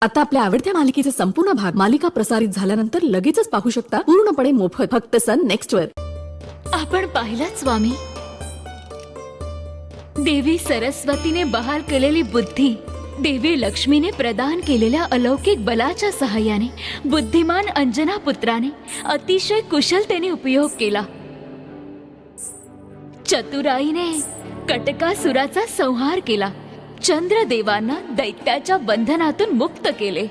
आता आपल्या आवडत्या मालिकेचा संपूर्ण भाग मालिका प्रसारित झाल्यानंतर लगेचच पाहू शकता पूर्णपणे मोफत फक्त सन नेक्स्ट वर. आपण पाहिलात स्वामी, देवी सरस्वतीने बहाल केलेली बुद्धी, देवी लक्ष्मीने प्रदान केलेल्या अलौकिक बलाच्या सहाय्याने बुद्धिमान अंजना पुत्राने अतिशय कुशलतेने उपयोग केला. चतुराईने कटकासुराचा संहार केला. चंद्रदेवांना दैत्याच्या बंधनातून मुक्त केले.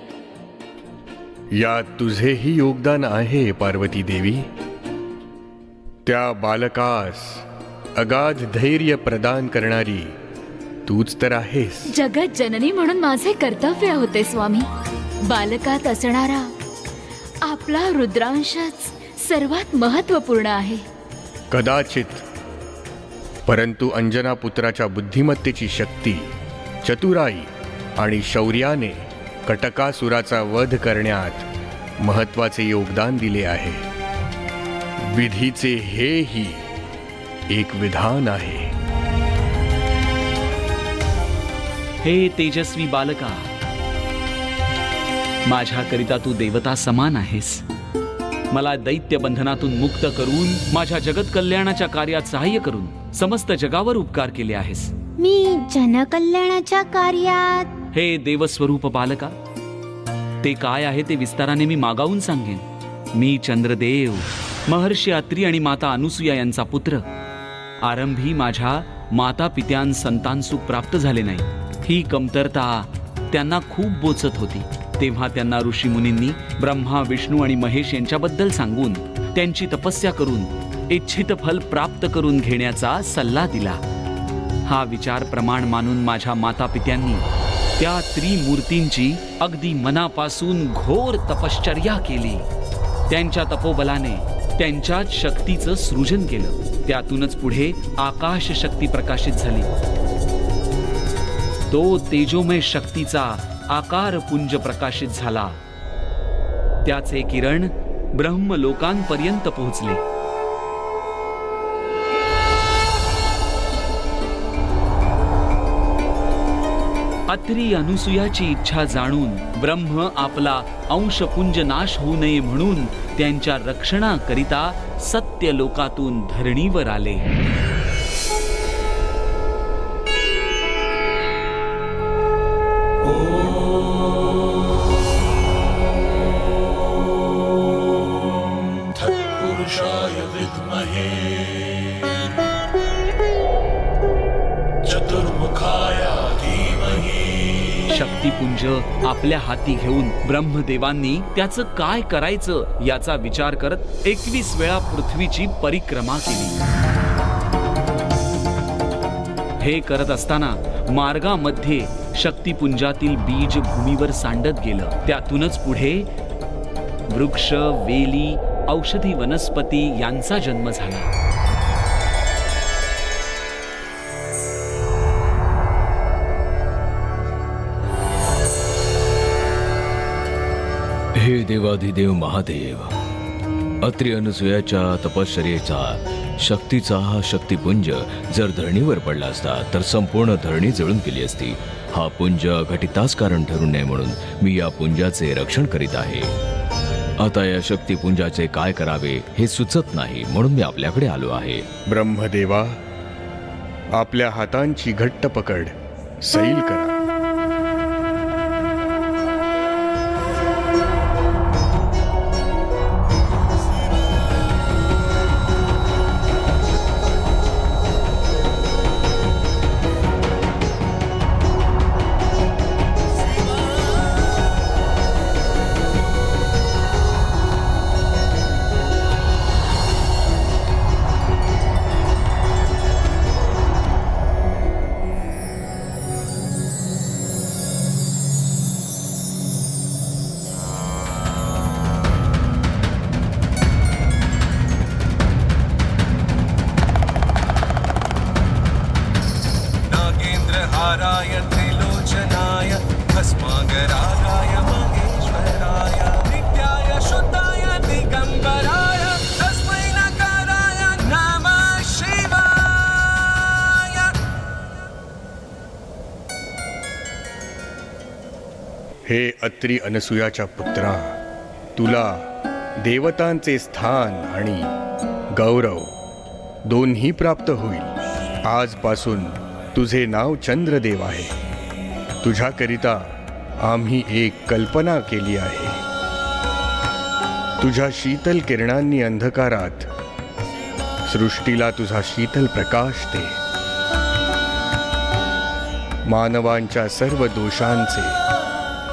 यात तुझेही योगदान आहे पार्वती देवी. त्या बालकास अगाध धैर्य प्रदान करणारी तूच तर आहेस. जगत जननी म्हणून माझे कर्तव्य होते स्वामी. बालकात असणारा आपला रुद्रांशच सर्वात महत्त्वपूर्ण आहे. कदाचित, परंतु अंजना पुत्राच्या बुद्धिमत्तेची शक्ती, चतुराई आणि शौर्याने कटकासुराचा वध करण्यात महत्त्वाचे योगदान दिले आहे. विधीचे हेही एक विधान आहे. हे तेजस्वी बालका, माझ्याकरिता तू देवता समान आहेस. मला दैत्य बंधनातून मुक्त करून माझ्या जगत कल्याणाच्या कार्यात सहाय्य करून समस्त जगावर उपकार केले आहेस. मी जनकल्याणाच्या कार्यात. हे देवस्वरूप बालका, ते काय आहे ते विस्ताराने मी मागावून सांगेन. मी चंद्रदेव, महर्षी अत्री आणि माता अनुसूया यांचा पुत्र. आरंभी माझ्या माता पित्यां संतान सुख प्राप्त झाले नाही. ही कमतरता त्यांना खूप बोचत होती. तेव्हा त्यांना ऋषीमुनींनी ब्रह्मा, विष्णू आणि महेश यांच्याबद्दल सांगून त्यांची तपस्या करून इच्छित फल प्राप्त करून घेण्याचा सल्ला दिला. हा विचार प्रमाण मानून माझ्या माता पित्यांनी त्या त्रिमूर्तींची अगदी मनापासून घोर तपश्चर्या केली. त्यांच्या तपोबलाने त्यांच्याच शक्तीचं सृजन केलं. त्यातूनच पुढे आकाश शक्ती प्रकाशित झाली. तो तेजोमय शक्तीचा आकार पुंज प्रकाशित झाला. त्याचे किरण ब्रह्मलोकांपर्यंत पोहोचले. अत्री अनुसूयाची इच्छा जाणून ब्रह्म आपला अंशपुंज नाश होऊ नये म्हणून त्यांच्या रक्षणाकरिता सत्य लोकातून धरणीवर आले. तत्पुरुषाय विद्महे चतुर्मुखाय धीमहि. शक्तिपुंज आपल्या हाती घेऊन ब्रह्मदेवांनी त्याचं काय करायचं याचा विचार करत 21 वेळा पृथ्वीची परिक्रमा केली. हे करत असताना मार्गामध्ये शक्तिपुंजातील बीज भूमीवर सांडत गेलं. त्यातूनच पुढे वृक्ष, वेली, औषधी वनस्पती यांचा जन्म झाला. हे देवाधिदेव महादेव, अत्री अनुसूयाच्या तपश्चर्येचा शक्तीचा हा शक्तिपुंज जर धरणीवर पडला असता तर संपूर्ण धरणी जळून गेली असती. हा पुंज घटिताच कारण ठरू नये म्हणून मी या पुंजाचे रक्षण करीत आहे. आता या शक्तिपुंजाचे काय करावे हे सुचत नाही म्हणून मी आपल्याकडे आलो आहे. ब्रह्मदेवा, आपल्या हातांची घट्ट पकड सैल करा. हे अत्री अनसुयाच्या पुत्रा, तुला देवतांचे स्थान आणि गौरव दोन्ही प्राप्त होईल. आजपासून तुझे नाव चंद्रदेव आहे. तुझ्याकरिता आम्ही एक कल्पना केली आहे. तुझ्या शीतल किरणांनी अंधकारात सृष्टीला तुझा शीतल प्रकाश दे. मानवांच्या सर्व दोषांचे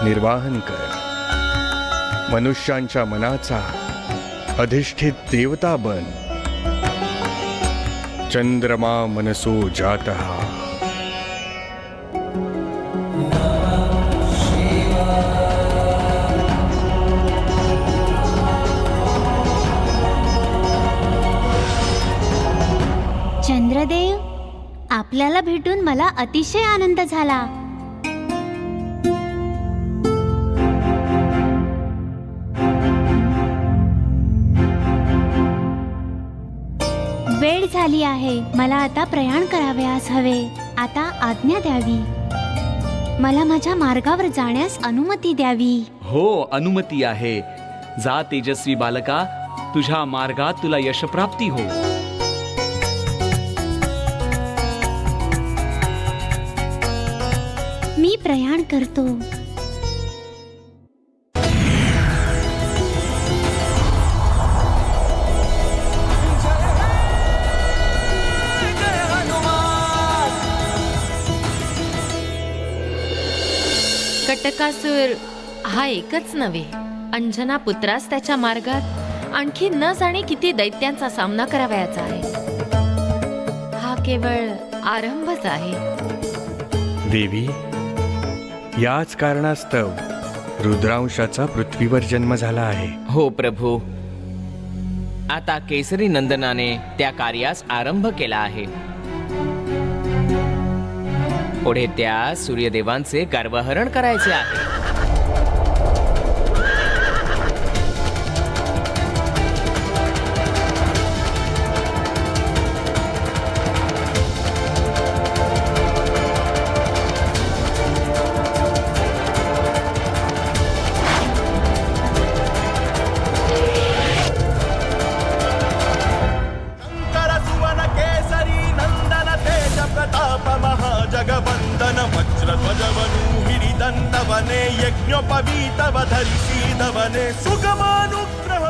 निर्वाहन कर. मनुष्यांच्या मनाचा अधिष्ठित देवता बन. चंद्रमा मनसो जातः. चंद्रदेव, आपल्याला भेटून मला अतिशय आनंद झाला. वेळ झाली आहे. मला आता प्रयाण करावयास हवे. आता आज्ञा द्यावी. मला माझ्या मार्गावर जाण्यास अनुमती द्यावी. हो, अनुमती आहे. जा तेजस्वी बालका, तुझ्या मार्गात तुला यशप्राप्ती हो. मी प्रयाण करतो. कटकासूर हा एकच नव्हे, अंजना पुत्रास त्याच्या मार्गात आणखी न जाणे किती दैत्यांचा सामना करावयाचा आहे. हा केवळ आरंभच आहे. देवी, याच कारणास्तव रुद्रांशाचा पृथ्वीवर जन्म झाला आहे. हो प्रभू, आता केसरी नंदनाने त्या कार्यास आरंभ केला आहे. पुढे त्या सूर्यदेवांचे गर्वहरण करायचे आहे. जगवंदन वज्रध्वजवनूहिरी दंतवने यज्ञोपवीतवधरिषीधवने सुगमानुग्रह.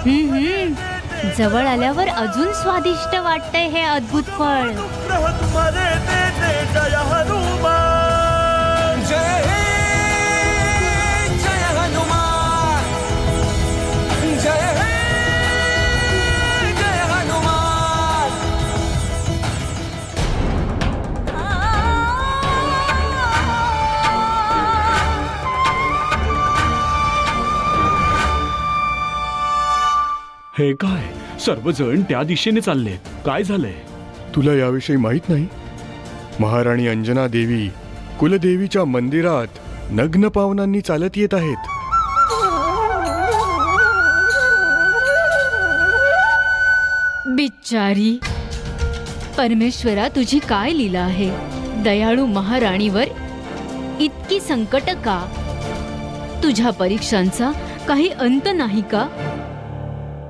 जवळ आल्यावर अजून स्वादिष्ट वाटतंय हे अद्भुत फळ. अनुग्रह तुम्हारे दे दे जय हनुमान. जय जय हनुमान. जय जय हनुमान. हे काय, सर्वजण त्या दिशेने चाललेत. काय झालंय? तुला याविषयी माहीत नाही? महाराणी अंजना देवी कुलदेवीच्या मंदिरात नग्न पावनांनी चालत येत आहेत. बिचारी, परमेश्वरा, तुझी काय लीला आहे? दयाळू महाराणीवर इतकी संकट का? तुझ्या परीक्षांचा काही अंत नाही का?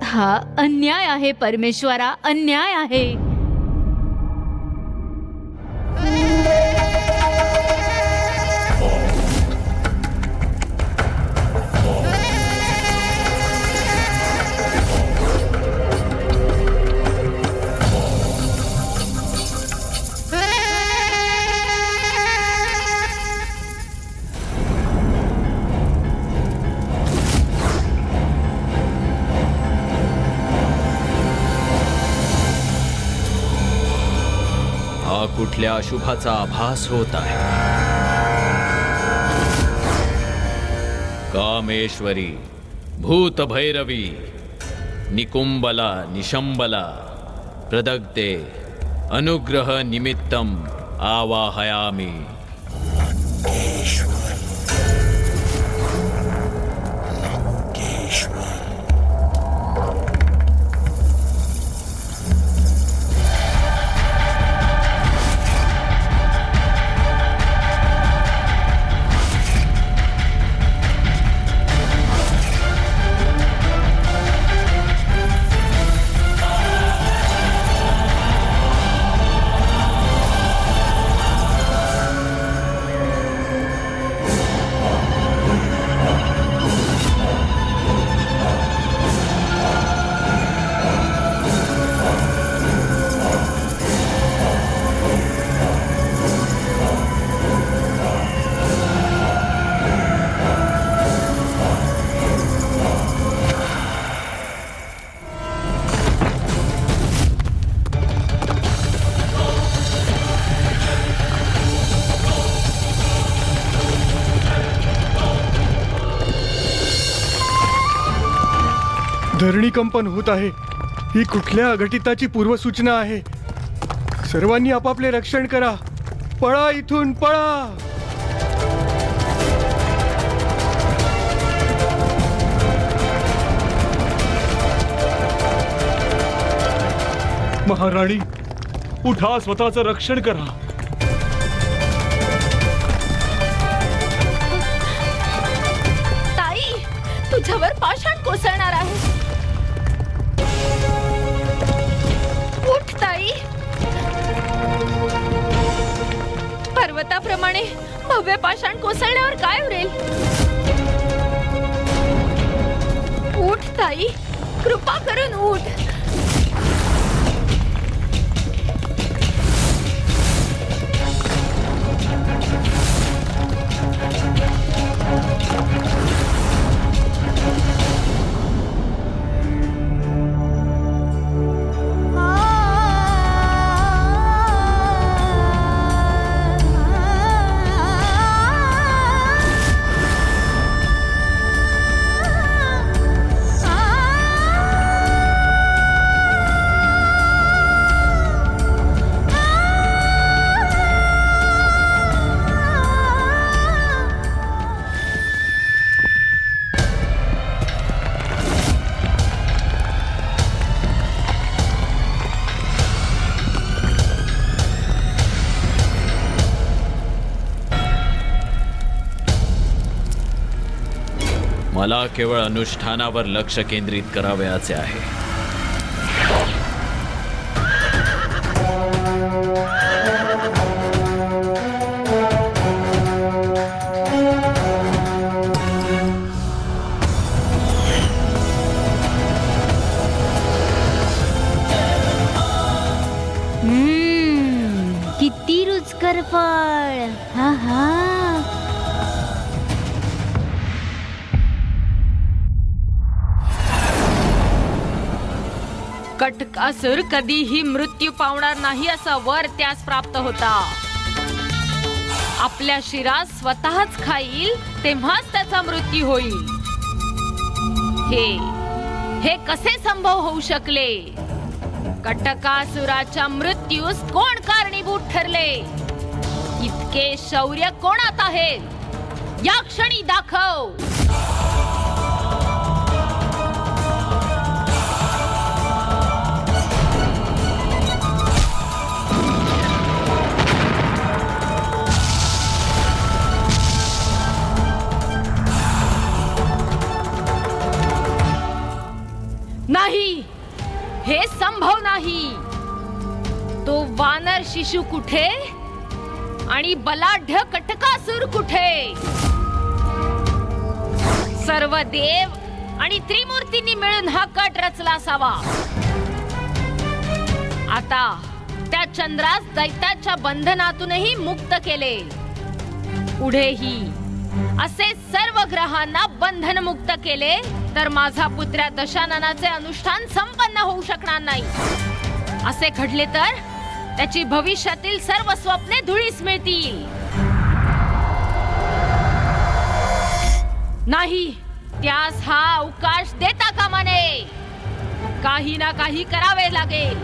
हा अन्याय आहे परमेश्वरा, अन्याय आहे. कुठल्या अशुभाचा आभास होत आहे. कामेश्वरी, भूतभैरवी, निकुंबला, निशंबला, प्रदग्धे, अनुग्रह निमित्तम आवाहयामि. धरणी कंपन होत आहे. ही कुठल्या अघटिताची पूर्वसूचना आहे? सर्वांनी आपापले रक्षण करा. पळा इथून, पळा. महाराणी, उठा, स्वतःचं रक्षण करा. ताई, तुझ्यावर पाषाण कोसळणार आहे. उठ ताई. पर्वताप्रमाणे भव्य पाषाण कोसळल्यावर काय उरेल? उठ ताई, कृपा करून उठ. मला केवळ अनुष्ठानावर लक्ष केंद्रित करावयाचे आहे. किती रुचकर फळ. हा हा. कटकासुर कधीही मृत्यू पावणार नाही असा वर त्यास प्राप्त होता. आपल्या शिरा स्वतःच खाईल तेव्हाच त्याचा मृत्यू होईल. हे कसे संभव होऊ शकले? कटकासुराच्या मृत्यूस कोण कारणीभूत ठरले? इतके शौर्य कोणात आहे? या क्षणी दाखव. नाही, हे संभव नाही. तो वानर शिशु कुठे आणि बलाढ्य कटकासुर कुठे? सर्व देव आणि त्रिमूर्तींनी मिळून हा कट रचला असावा. आता त्या चंद्रास दैत्याच्या बंधनातूनही मुक्त केले. पुढेही असे सर्व ग्रहांना बंधनमुक्त केले तर माझा पुत्र्या दशाननाचे अनुष्ठान संपन्न होऊ शकणार नाही. असे घडले तर त्याची भविष्यातील सर्व स्वप्ने धुळीस मिळतील. नाही, त्यास हा अवकाश देता कामा नये. काही ना काही करावे लागेल.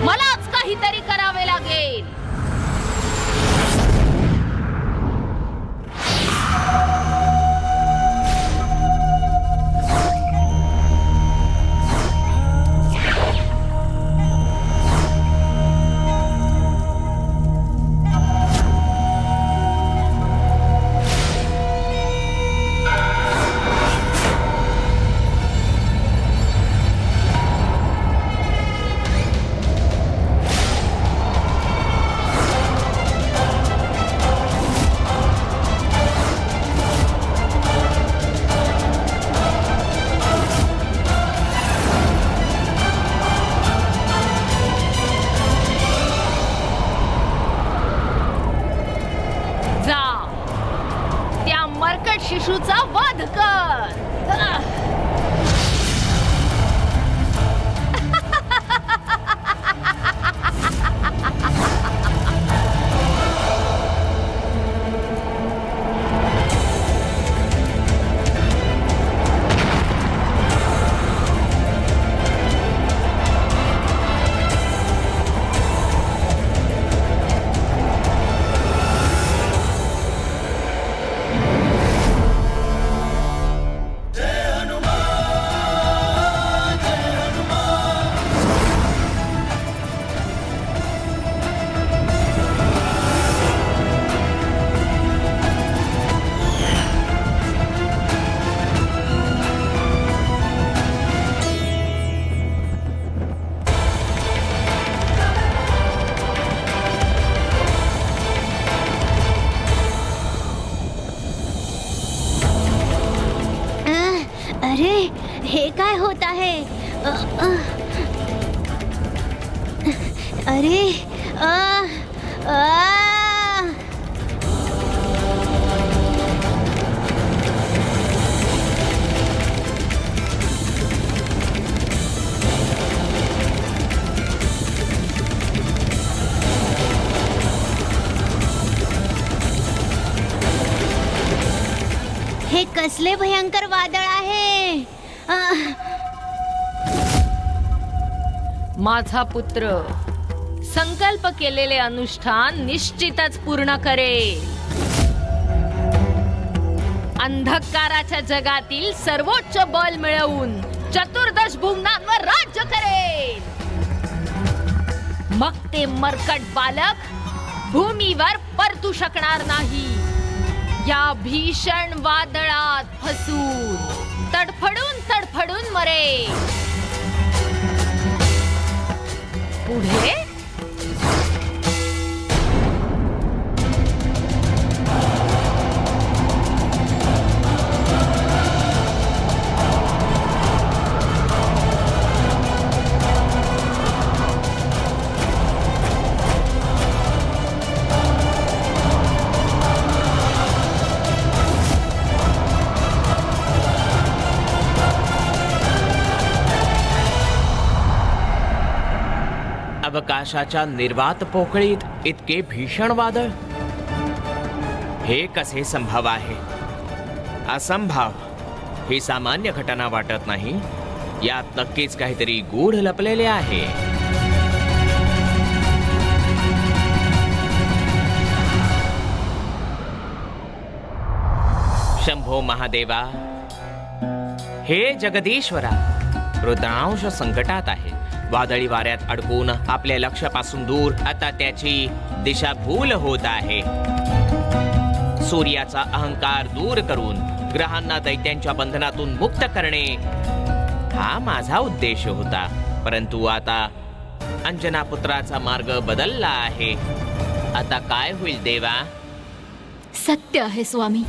मलाच काहीतरी करावे लागेल. शिशूचा वध कर. अरे हे काय होत आहे? अरे हे कसले भयंकर वादळ आहे? माझा पुत्र संकल्प केलेले अनुष्ठान निश्चितच पूर्ण करेल. अंधकाराच्या जगातील सर्वोच्च बल मिळवून चतुर्दश भुवनांवर राज्य करेल. मग ते मर्कट बालक भूमीवर परतू शकणार नाही. या भीषण वादळात फसून तडफडून मरे. पुढे अवकाशाच्या निर्वात पोकळीत इतके भीषण वादळ, हे कसे संभव आहे? असंभव. ही सामान्य घटना वाटत नाही. यात नक्कीच काहीतरी गूढ लपलेले आहे. शंभो महादेवा, हे जगदीश्वरा, रुद्रांश संकटात आहे. वादळी वाऱ्यात अडकून आपल्या लक्ष्यापासून दूर आता त्याची दिशाभूल होत आहे. सूर्याचा अहंकार दूर करून ग्रहांना दैत्यांच्या बंधनातून मुक्त करणे हा माझा उद्देश होता. परंतु आता अंजना पुत्राचा मार्ग बदलला आहे. आता काय होईल देवा? सत्य आहे स्वामी.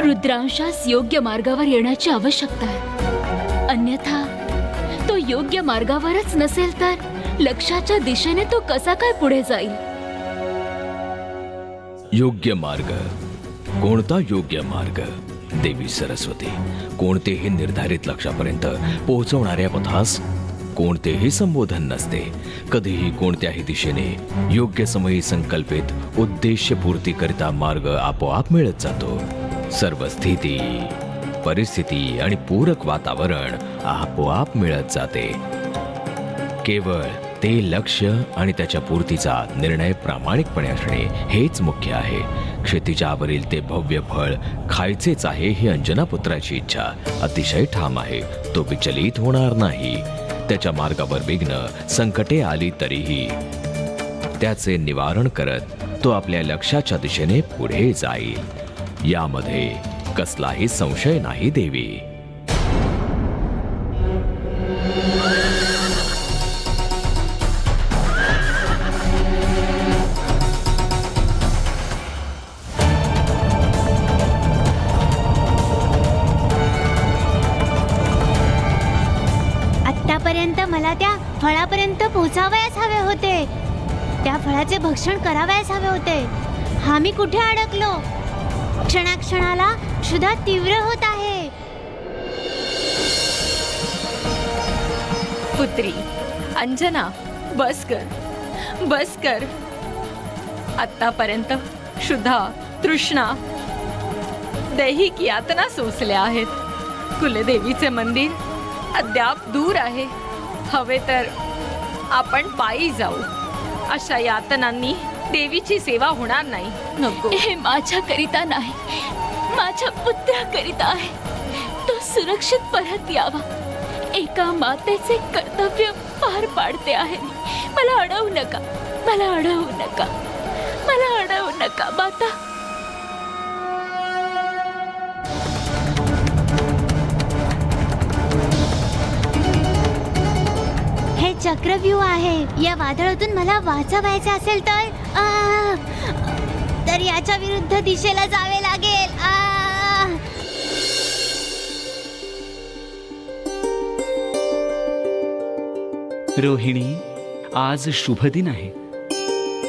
रुद्रांशास योग्य मार्गावर येण्याची आवश्यकता आहे. अन्यथा तो योग्य मार्गावरच नसेल तर लक्ष्याच्या दिशेने तो कसा काय पुढे जाईल? योग्य मार्ग. कोणता योग्य मार्ग? देवी सरस्वती, कोणतेही निर्धारित लक्ष्यापर्यंत पोहोचवणाऱ्या पथास कोणतेही संबोधन नसते. कधीही कोणत्याही दिशेने योग्य समयी संकल्पित उद्देशपूर्तीकरिता मार्ग आपोआप मिळत जातो. सर्व स्थिती, परिस्थिती आणि पूरक वातावरण आपोआप मिळत जाते. केवळ ते लक्ष्य आणि त्याच्या पूर्तीचा निर्णय प्रामाणिकपणे असणे हेच मुख्य आहे. क्षितिजावरील ते भव्य फळ खायचेच आहे ही अंजना पुत्राची इच्छा अतिशय ठाम आहे. तो विचलित होणार नाही. त्याच्या मार्गावर विघ्न, संकटे आली तरीही त्याचे निवारण करत तो आपल्या लक्ष्याच्या दिशेने पुढे जाईल. यामध्ये कसलाही संशय नाही देवी. आतापर्यंत मला त्या फळापर्यंत पोहोचावयास हवे होते. त्या फळाचे भक्षण करावयास हवे होते. हा मी कुठे अडकलो? क्षणाक्षणाला क्षुधा तीव्र होत आहे. पुत्री अंजना, बस कर. आतापर्यंत क्षुधा, तृष्णा, दैहिक यातना सोसल्या आहेत. कुलदेवीचे मंदिर अद्याप दूर आहे. हवे तर आपण पायी जाऊ. अशा यातनांनी देवीची सेवा होणार नाही. नको. हे माझ्याकरिता नाही, माझ्या पुत्राकरिता आहे. तो सुरक्षित परत यावा. एका मातेचे कर्तव्य पार पाडते आहे. मला अडवू नका, मला अडवू नका, मला अडवू नका माता. हे चक्रव्यूह आहे. या वादळातून मला वाचवायचे असेल तर याच्या विरुद्ध दिशेला जावे लागेल. रोहिणी, आज शुभ दिन आहे.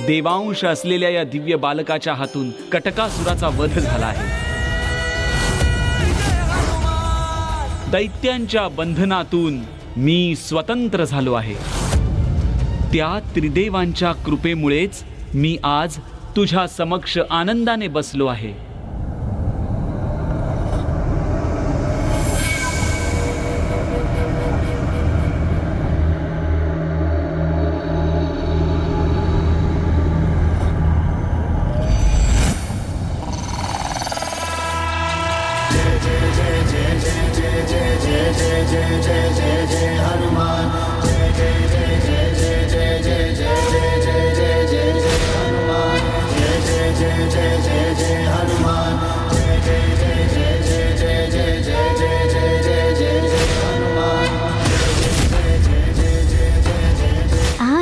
देवांश असलेल्या या दिव्य बालकाच्या हातून कटकासुराचा वध झाला आहे. दैत्यांच्या बंधनातून मी स्वतंत्र झालो आहे. त्या त्रिदेवांच्या कृपेमुळेच मी आज तुझ्या समक्ष आनंदाने बसलो आहे.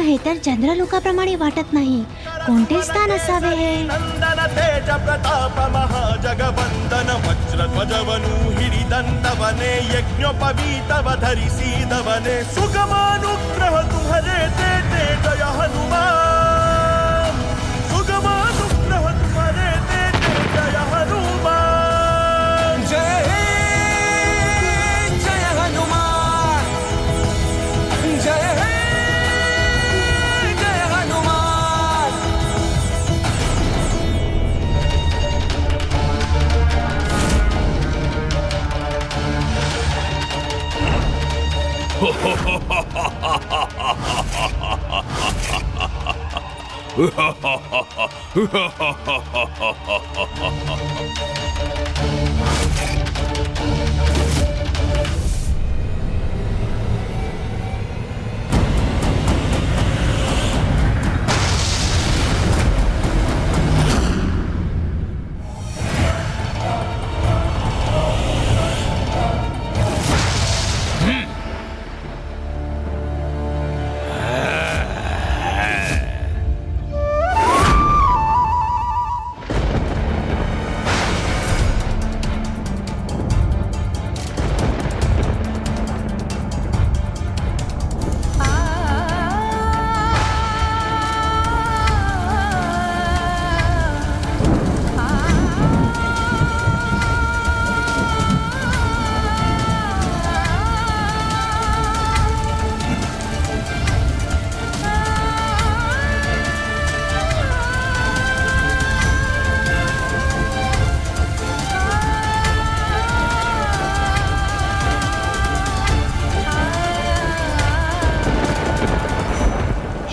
हे तर चंद्रलोकाप्रमाणे वाटत नाही. कोणते स्थान असावे हे? नंदन तेज प्रताप महाजगवंदन वज्रध्वजवनु हिरिदंतवने यज्ञोपवीतव धरिसी दवने सुगमानुग्रह तुम्हारे ते जय हनुमान. सुगमानुग्रह तुम्हारे ते जय हनुमान. जय जय हनुमान. जय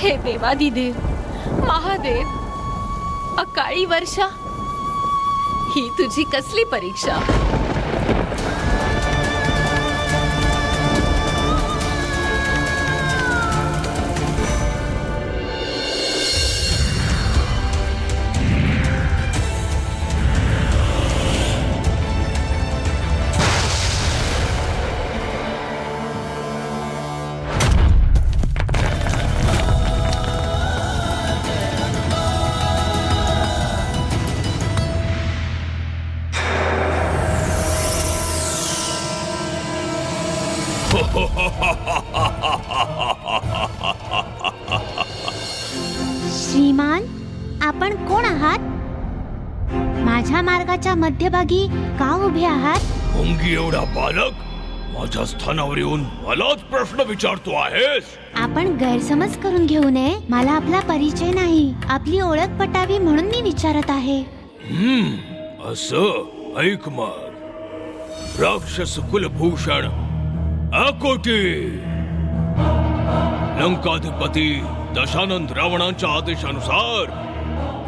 हे देवादिदेव, महादेव, अकाळी वर्षा, ही तुझी कसली परीक्षा? श्रीमान, आपण कोण आहात? माझ्या मार्गाच्या मध्यभागी का उभे आहात? मुंगी एवढा बालक माझ्या स्थानावर येऊन मलाच प्रश्न विचारतो आहेस? आपण गैरसमज करून घेऊ नये. मला आपला परिचय नाही, आपली ओळख पटावी म्हणून मी विचारत आहे. असं ऐक मग, राक्षस कुलभूषण अकोटी, लंकाधिपती दशानंद रावणांच्या आदेशानुसार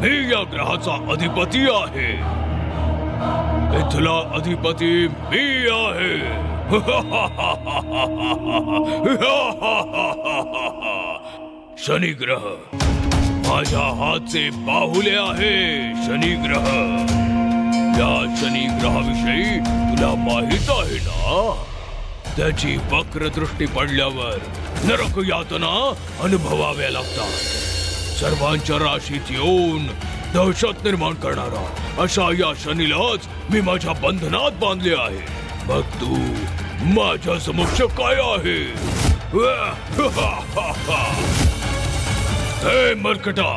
मी या ग्रहाचा अधिपती आहे. इथला अधिपती मी आहे. शनिग्रह माझ्या हातचे बाहुले आहे. शनिग्रह, या शनिग्रहाविषयी तुला माहित आहे ना? त्याची वक्र दृष्टी पडल्यावर नरक यातना अनुभवाव्या लागतात. सर्वांच्या राशीत येऊन दहशत निर्माण करणारा अशा या शनीलाच मी माझ्या बंधनात बांधले आहे. मग तू माझ्या समक्ष काय आहे? हे मर्कटा,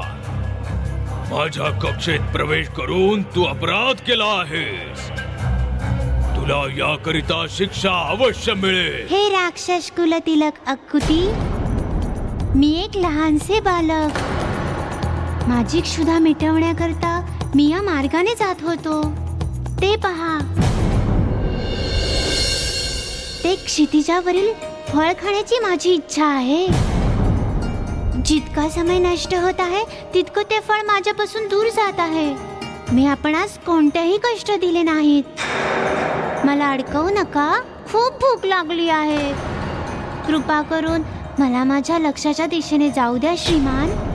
माझ्या कक्षेत प्रवेश करून तू अपराध केला आहेस. तुला याकरिता शिक्षा अवश्य मिळेल. हे राक्षस कुलतिलक अक्कुती, मी एक लहानसे बालक. माझी क्षुधा मिटवण्याकरता मी या मार्गाने जात होतो. ते पहा, ते क्षितिजावरील फळ खाण्याची माझी इच्छा आहे. जितका समय नष्ट होत आहे तितकं ते फळ माझ्यापासून दूर जात आहे. मी आपणास कोणतेही कष्ट दिले नाहीत. मला अडकवू नका, खूप भूक लागली आहे. कृपा करून मला माझ्या लक्ष्याच्या दिशेने जाऊ द्या श्रीमान.